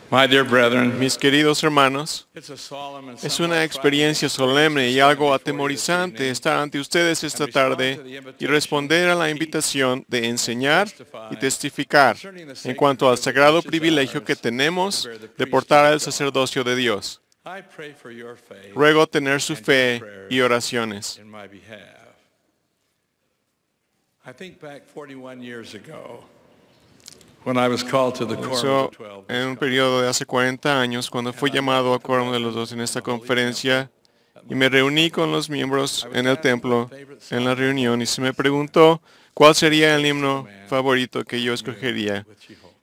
My dear brethren, Mis queridos hermanos, es una experiencia solemne y algo atemorizante estar ante ustedes esta tarde y responder a la invitación de enseñar y testificar en cuanto al sagrado privilegio que tenemos de portar el sacerdocio de Dios. Ruego tener su fe y oraciones. Pienso en un periodo de hace 40 años, cuando fui llamado a Quórum de los 12 en esta conferencia, y me reuní con los miembros en el templo, en la reunión, y se me preguntó cuál sería el himno favorito que yo escogería.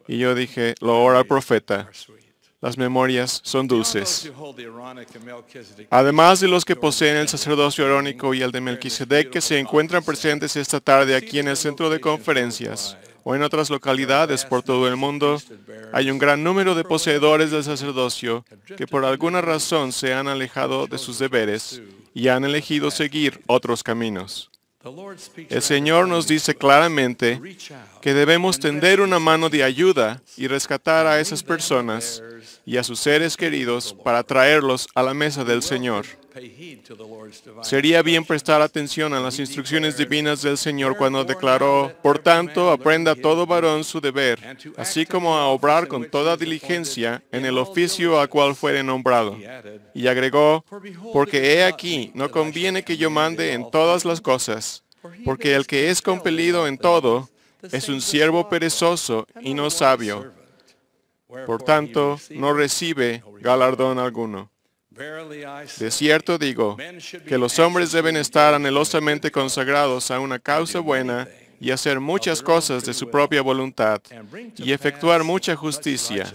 Y yo dije, loor al profeta. Las memorias son dulces. Además de los que poseen el sacerdocio arónico y el de Melquisedec, que se encuentran presentes esta tarde aquí en el centro de conferencias o en otras localidades por todo el mundo, hay un gran número de poseedores del sacerdocio que por alguna razón se han alejado de sus deberes y han elegido seguir otros caminos. El Señor nos dice claramente que debemos tender una mano de ayuda y rescatar a esas personas y a sus seres queridos para traerlos a la mesa del Señor. Sería bien prestar atención a las instrucciones divinas del Señor cuando declaró, por tanto, aprenda todo varón su deber, así como a obrar con toda diligencia en el oficio al cual fuere nombrado. Y agregó, porque he aquí, no conviene que yo mande en todas las cosas, porque el que es compelido en todo es un siervo perezoso y no sabio. Por tanto, no recibe galardón alguno. De cierto digo, que los hombres deben estar anhelosamente consagrados a una causa buena y hacer muchas cosas de su propia voluntad y efectuar mucha justicia,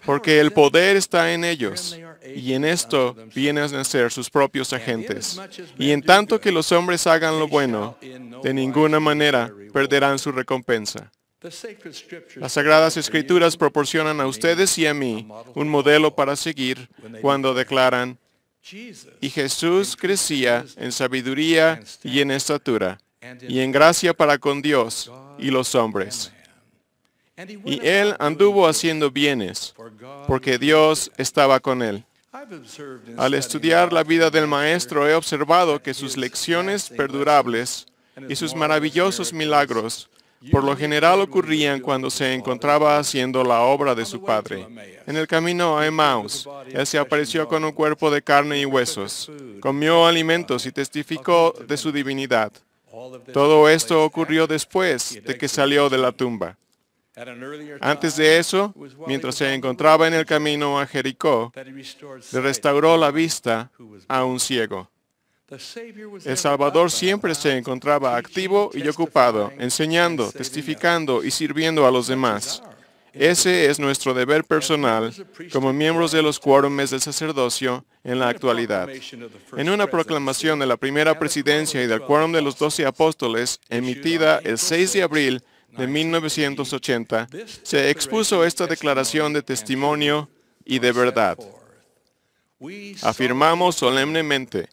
porque el poder está en ellos, y en esto vienen a ser sus propios agentes. Y en tanto que los hombres hagan lo bueno, de ninguna manera perderán su recompensa. Las Sagradas Escrituras proporcionan a ustedes y a mí un modelo para seguir cuando declaran, y Jesús crecía en sabiduría y en estatura, y en gracia para con Dios y los hombres. Y él anduvo haciendo bienes, porque Dios estaba con él. Al estudiar la vida del Maestro he observado que sus lecciones perdurables y sus maravillosos milagros por lo general ocurrían cuando se encontraba haciendo la obra de su Padre. En el camino a Emmaus, él se apareció con un cuerpo de carne y huesos, comió alimentos y testificó de su divinidad. Todo esto ocurrió después de que salió de la tumba. Antes de eso, mientras se encontraba en el camino a Jericó, le restauró la vista a un ciego. El Salvador siempre se encontraba activo y ocupado, enseñando, testificando y sirviendo a los demás. Ese es nuestro deber personal como miembros de los quórumes del sacerdocio en la actualidad. En una proclamación de la primera presidencia y del quórum de los 12 apóstoles, emitida el 6 de abril de 1980, se expuso esta declaración de testimonio y de verdad. Afirmamos solemnemente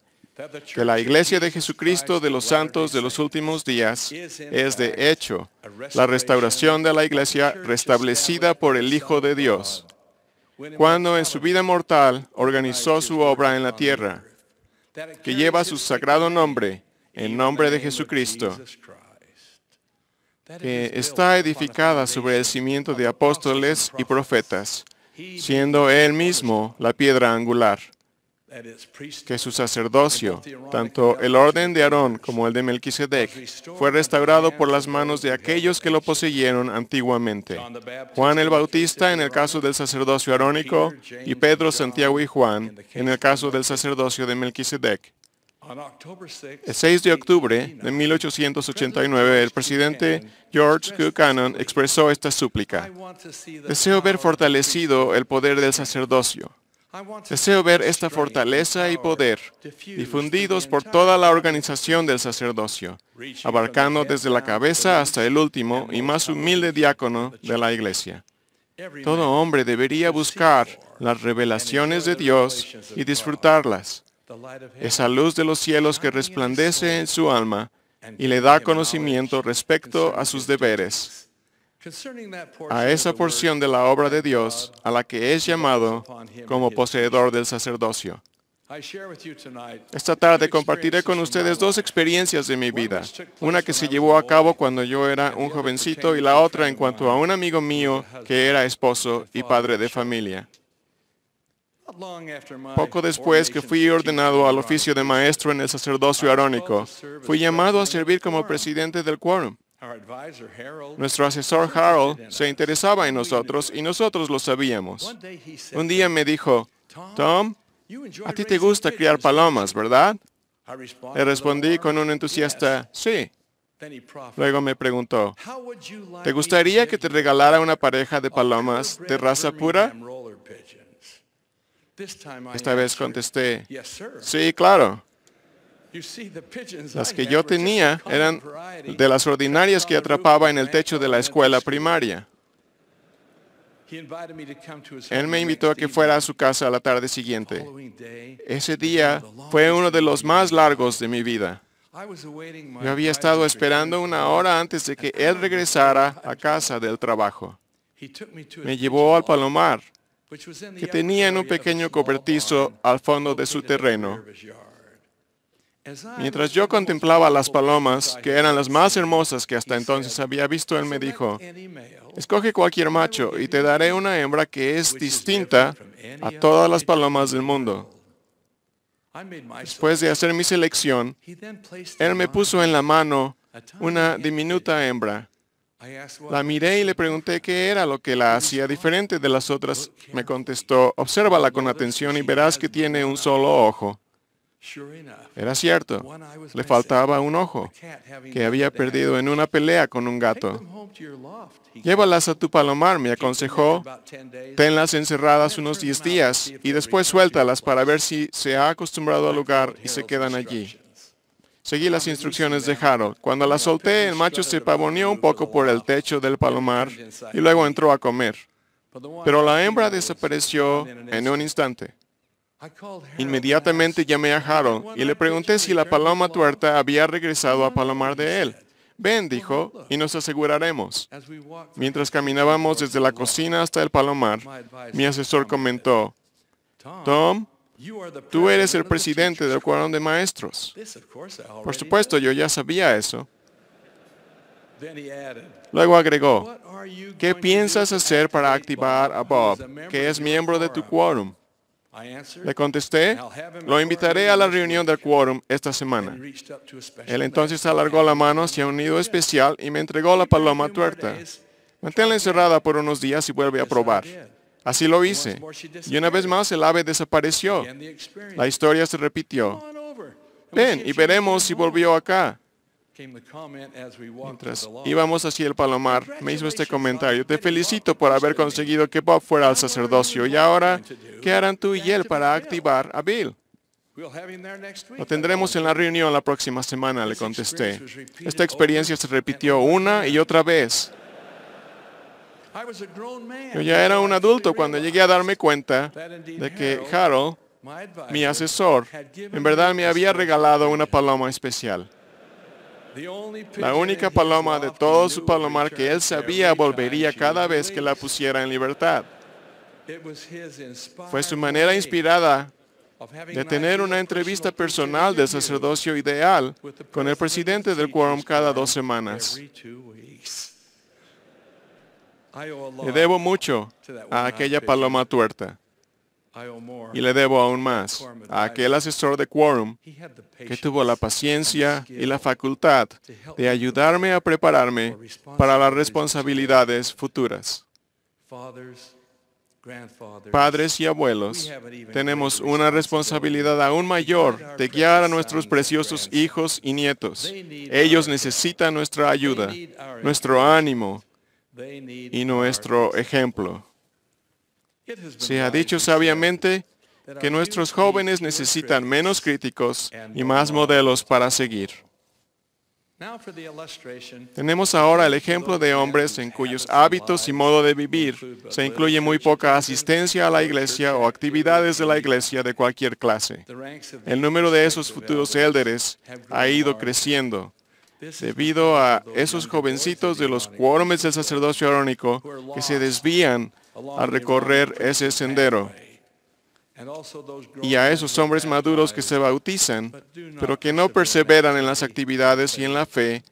que la Iglesia de Jesucristo de los Santos de los Últimos Días es de hecho la restauración de la Iglesia restablecida por el Hijo de Dios, cuando en su vida mortal organizó su obra en la tierra, que lleva su sagrado nombre, en nombre de Jesucristo, que está edificada sobre el cimiento de apóstoles y profetas, siendo Él mismo la piedra angular. Que su sacerdocio, tanto el orden de Aarón como el de Melquisedec, fue restaurado por las manos de aquellos que lo poseyeron antiguamente. Juan el Bautista en el caso del sacerdocio arónico y Pedro, Santiago y Juan en el caso del sacerdocio de Melquisedec. El 6 de octubre de 1889, el presidente George Buchanan expresó esta súplica. Deseo ver fortalecido el poder del sacerdocio. Deseo ver esta fortaleza y poder difundidos por toda la organización del sacerdocio, abarcando desde la cabeza hasta el último y más humilde diácono de la Iglesia. Todo hombre debería buscar las revelaciones de Dios y disfrutarlas. Esa luz de los cielos que resplandece en su alma y le da conocimiento respecto a sus deberes. a esa porción de la obra de Dios a la que es llamado como poseedor del sacerdocio. Esta tarde compartiré con ustedes dos experiencias de mi vida, una que se llevó a cabo cuando yo era un jovencito y la otra en cuanto a un amigo mío que era esposo y padre de familia. Poco después que fui ordenado al oficio de maestro en el sacerdocio arónico, fui llamado a servir como presidente del quórum. Nuestro asesor Harold se interesaba en nosotros y nosotros lo sabíamos. Un día me dijo, Tom, a ti te gusta criar palomas, ¿verdad? Le respondí con un entusiasta, sí. Luego me preguntó, ¿te gustaría que te regalara una pareja de palomas de raza pura? Esta vez contesté, sí, claro. Las que yo tenía eran de las ordinarias que atrapaba en el techo de la escuela primaria. Él me invitó a que fuera a su casa la tarde siguiente. Ese día fue uno de los más largos de mi vida. Yo había estado esperando una hora antes de que él regresara a casa del trabajo. Me llevó al palomar, que tenía en un pequeño cobertizo al fondo de su terreno. Mientras yo contemplaba las palomas, que eran las más hermosas que hasta entonces había visto, él me dijo, escoge cualquier macho y te daré una hembra que es distinta a todas las palomas del mundo. Después de hacer mi selección, él me puso en la mano una diminuta hembra. La miré y le pregunté qué era lo que la hacía diferente de las otras. Me contestó, obsérvala con atención y verás que tiene un solo ojo. Era cierto, le faltaba un ojo, que había perdido en una pelea con un gato. Llévalas a tu palomar, me aconsejó. Tenlas encerradas unos 10 días y después suéltalas para ver si se ha acostumbrado al lugar y se quedan allí. Seguí las instrucciones de Harold. Cuando la solté, el macho se pavoneó un poco por el techo del palomar y luego entró a comer. Pero la hembra desapareció en un instante. Inmediatamente llamé a Harold y le pregunté si la paloma tuerta había regresado a palomar de él. Ven, dijo, y nos aseguraremos. Mientras caminábamos desde la cocina hasta el palomar, mi asesor comentó, Tom, tú eres el presidente del quórum de maestros. Por supuesto, yo ya sabía eso. Luego agregó, ¿qué piensas hacer para activar a Bob, que es miembro de tu quórum? Le contesté, lo invitaré a la reunión del quórum esta semana. Él entonces alargó la mano hacia un nido especial y me entregó la paloma tuerta. Manténla encerrada por unos días y vuelve a probar. Así lo hice. Y una vez más el ave desapareció. La historia se repitió. Ven y veremos si volvió acá. Mientras íbamos hacia el palomar, me hizo este comentario. Te felicito por haber conseguido que Bob fuera al sacerdocio. Y ahora, ¿qué harán tú y él para activar a Bill? Lo tendremos en la reunión la próxima semana, le contesté. Esta experiencia se repitió una y otra vez. Yo ya era un adulto cuando llegué a darme cuenta de que Harold, mi asesor, en verdad me había regalado una paloma especial. La única paloma de todo su palomar que él sabía volvería cada vez que la pusiera en libertad. Fue su manera inspirada de tener una entrevista personal del sacerdocio ideal con el presidente del quórum cada 2 semanas. Le debo mucho a aquella paloma tuerta. Y le debo aún más a aquel asesor de quórum que tuvo la paciencia y la facultad de ayudarme a prepararme para las responsabilidades futuras. Padres y abuelos, tenemos una responsabilidad aún mayor de guiar a nuestros preciosos hijos y nietos. Ellos necesitan nuestra ayuda, nuestro ánimo y nuestro ejemplo. Se ha dicho sabiamente que nuestros jóvenes necesitan menos críticos y más modelos para seguir. Tenemos ahora el ejemplo de hombres en cuyos hábitos y modo de vivir se incluye muy poca asistencia a la iglesia o actividades de la iglesia de cualquier clase. El número de esos futuros élderes ha ido creciendo. debido a esos jovencitos de los quórumes del sacerdocio arónico que se desvían al recorrer ese sendero, y a esos hombres maduros que se bautizan, pero que no perseveran en las actividades y en la fe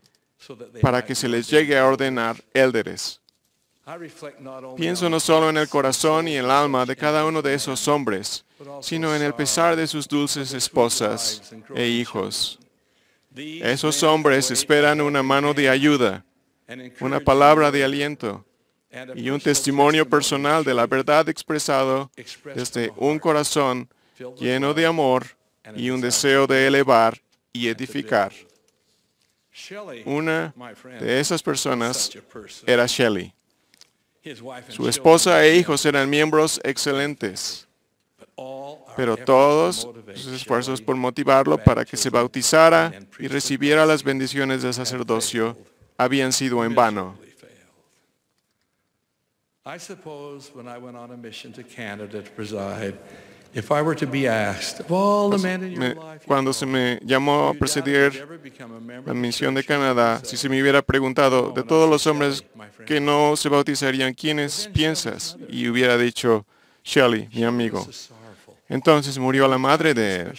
para que se les llegue a ordenar élderes. Pienso no solo en el corazón y el alma de cada uno de esos hombres, sino en el pesar de sus dulces esposas e hijos. Esos hombres esperan una mano de ayuda, una palabra de aliento y un testimonio personal de la verdad expresado desde un corazón lleno de amor y un deseo de elevar y edificar. Una de esas personas era Shelley. Su esposa e hijos eran miembros excelentes, pero todos sus esfuerzos por motivarlo para que se bautizara y recibiera las bendiciones del sacerdocio habían sido en vano. Cuando se me llamó a presidir la misión de Canadá, si se me hubiera preguntado de todos los hombres que no se bautizarían, ¿quiénes piensas? Y hubiera dicho, Shelley, mi amigo. Entonces murió la madre de él.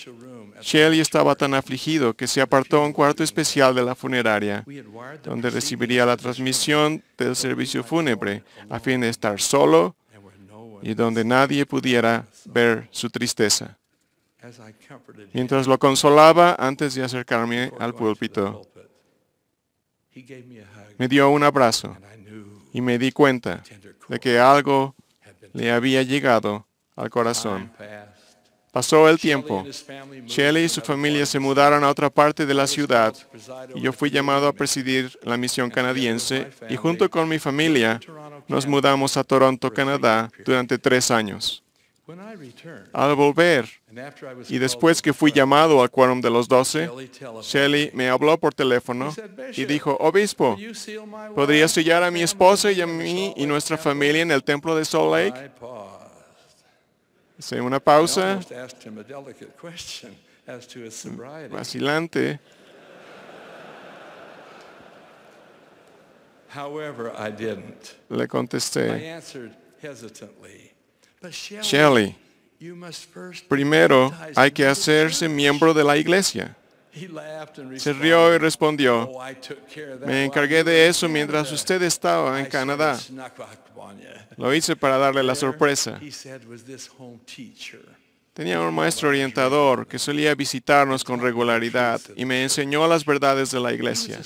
Shelley estaba tan afligido que se apartó a un cuarto especial de la funeraria, donde recibiría la transmisión del servicio fúnebre, a fin de estar solo y donde nadie pudiera ver su tristeza. Mientras lo consolaba antes de acercarme al púlpito, me dio un abrazo y me di cuenta de que algo le había llegado al corazón. Pasó el tiempo. Shelley y su familia se mudaron a otra parte de la ciudad y yo fui llamado a presidir la misión canadiense y junto con mi familia nos mudamos a Toronto, Canadá durante 3 años. Al volver, y después que fui llamado al quórum de los 12, Shelley me habló por teléfono y dijo, Obispo, ¿podría sellar a mi esposa y a mí y nuestra familia en el templo de Salt Lake? Hice una pausa, vacilante. Le contesté, Shelley, primero hay que hacerse miembro de la iglesia. Se rió y respondió, me encargué de eso mientras usted estaba en Canadá. Lo hice para darle la sorpresa. Tenía un maestro orientador que solía visitarnos con regularidad y me enseñó las verdades de la iglesia.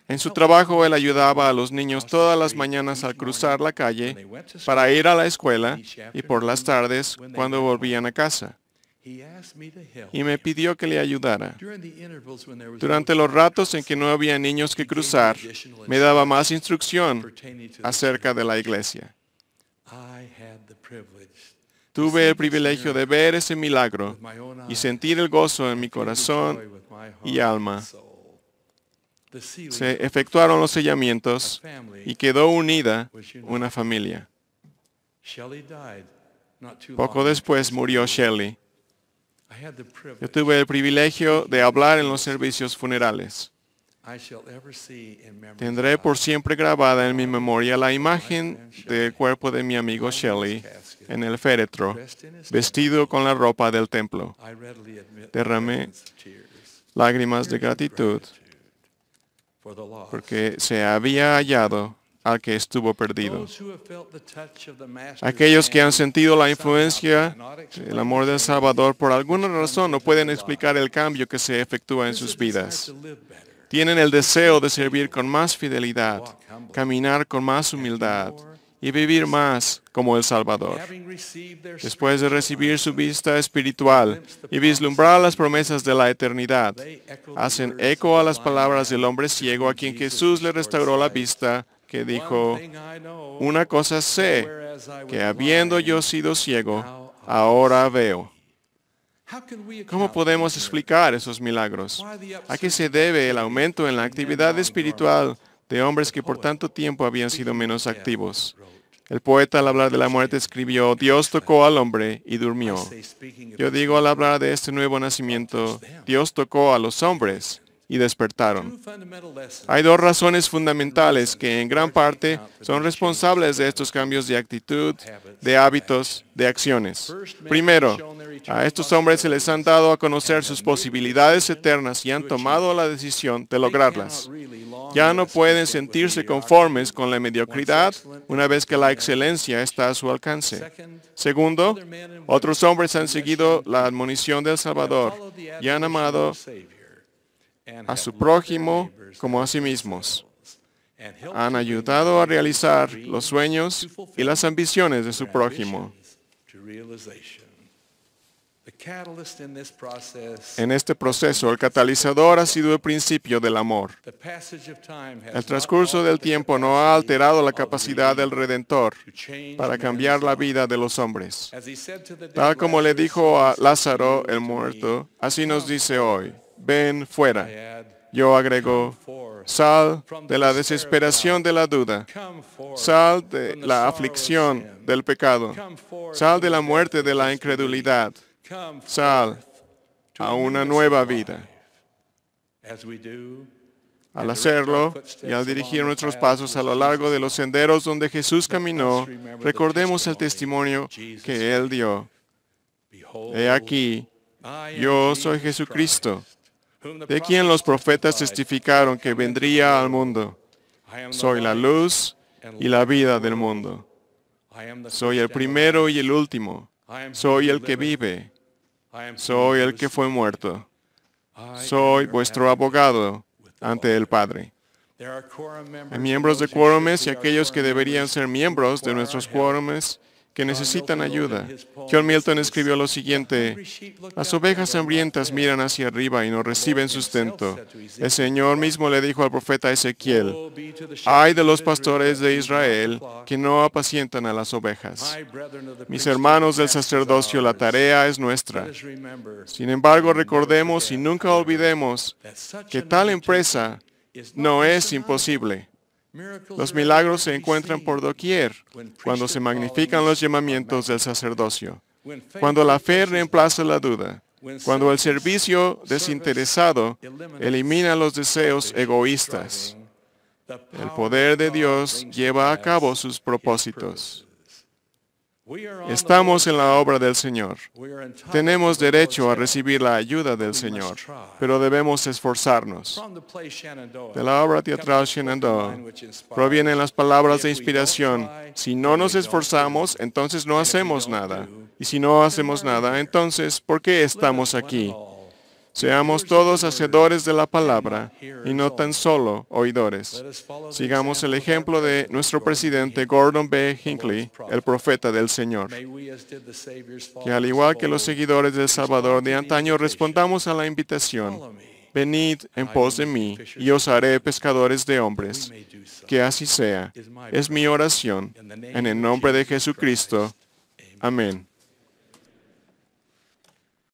En su trabajo, él ayudaba a los niños todas las mañanas al cruzar la calle para ir a la escuela y por las tardes cuando volvían a casa. Y me pidió que le ayudara. Durante los ratos en que no había niños que cruzar, me daba más instrucción acerca de la iglesia. Tuve el privilegio de ver ese milagro y sentir el gozo en mi corazón y alma. Se efectuaron los sellamientos y quedó unida una familia. Poco después murió Shelley. Yo tuve el privilegio de hablar en los servicios funerales. Tendré por siempre grabada en mi memoria la imagen del cuerpo de mi amigo Shelley en el féretro, vestido con la ropa del templo. Derramé lágrimas de gratitud porque se había hallado al que estuvo perdido. Aquellos que han sentido la influencia del amor del Salvador por alguna razón no pueden explicar el cambio que se efectúa en sus vidas. Tienen el deseo de servir con más fidelidad, caminar con más humildad y vivir más como el Salvador. Después de recibir su vista espiritual y vislumbrar las promesas de la eternidad, hacen eco a las palabras del hombre ciego a quien Jesús le restauró la vista, que dijo, una cosa sé, que habiendo yo sido ciego, ahora veo. ¿Cómo podemos explicar esos milagros? ¿A qué se debe el aumento en la actividad espiritual de hombres que por tanto tiempo habían sido menos activos? El poeta al hablar de la muerte escribió, Dios tocó al hombre y durmió. Yo digo al hablar de este nuevo nacimiento, Dios tocó a los hombres y despertaron. Hay dos razones fundamentales que en gran parte son responsables de estos cambios de actitud, de hábitos, de acciones. Primero, a estos hombres se les han dado a conocer sus posibilidades eternas y han tomado la decisión de lograrlas. Ya no pueden sentirse conformes con la mediocridad una vez que la excelencia está a su alcance. Segundo, otros hombres han seguido la admonición del Salvador y han amado a su prójimo como a sí mismos. Han ayudado a realizar los sueños y las ambiciones de su prójimo. En este proceso, el catalizador ha sido el principio del amor. El transcurso del tiempo no ha alterado la capacidad del Redentor para cambiar la vida de los hombres. Tal como le dijo a Lázaro el muerto, así nos dice hoy, ven fuera. Yo agrego, sal de la desesperación de la duda, sal de la aflicción del pecado, sal de la muerte de la incredulidad, sal a una nueva vida. Al hacerlo y al dirigir nuestros pasos a lo largo de los senderos donde Jesús caminó, recordemos el testimonio que Él dio. He aquí, yo soy Jesucristo, de quien los profetas testificaron que vendría al mundo. Soy la luz y la vida del mundo. Soy el primero y el último. Soy el que vive. Soy el que fue muerto. Soy vuestro abogado ante el Padre. Hay miembros de quórumes y aquellos que deberían ser miembros de nuestros quórumes que necesitan ayuda. John Milton escribió lo siguiente: las ovejas hambrientas miran hacia arriba y no reciben sustento. El Señor mismo le dijo al profeta Ezequiel: ay de los pastores de Israel que no apacientan a las ovejas. Mis hermanos del sacerdocio, la tarea es nuestra. Sin embargo, recordemos y nunca olvidemos que tal empresa no es imposible. Los milagros se encuentran por doquier cuando se magnifican los llamamientos del sacerdocio, cuando la fe reemplaza la duda, cuando el servicio desinteresado elimina los deseos egoístas. El poder de Dios lleva a cabo sus propósitos. Estamos en la obra del Señor. Tenemos derecho a recibir la ayuda del Señor, pero debemos esforzarnos. De la obra teatral Shenandoah provienen las palabras de inspiración. Si no nos esforzamos, entonces no hacemos nada. Y si no hacemos nada, entonces, ¿por qué estamos aquí? Seamos todos hacedores de la palabra y no tan solo oidores. Sigamos el ejemplo de nuestro presidente Gordon B. Hinckley, el profeta del Señor. Que al igual que los seguidores del Salvador de antaño respondamos a la invitación: venid en pos de mí y os haré pescadores de hombres. Que así sea. Es mi oración. En el nombre de Jesucristo. Amén.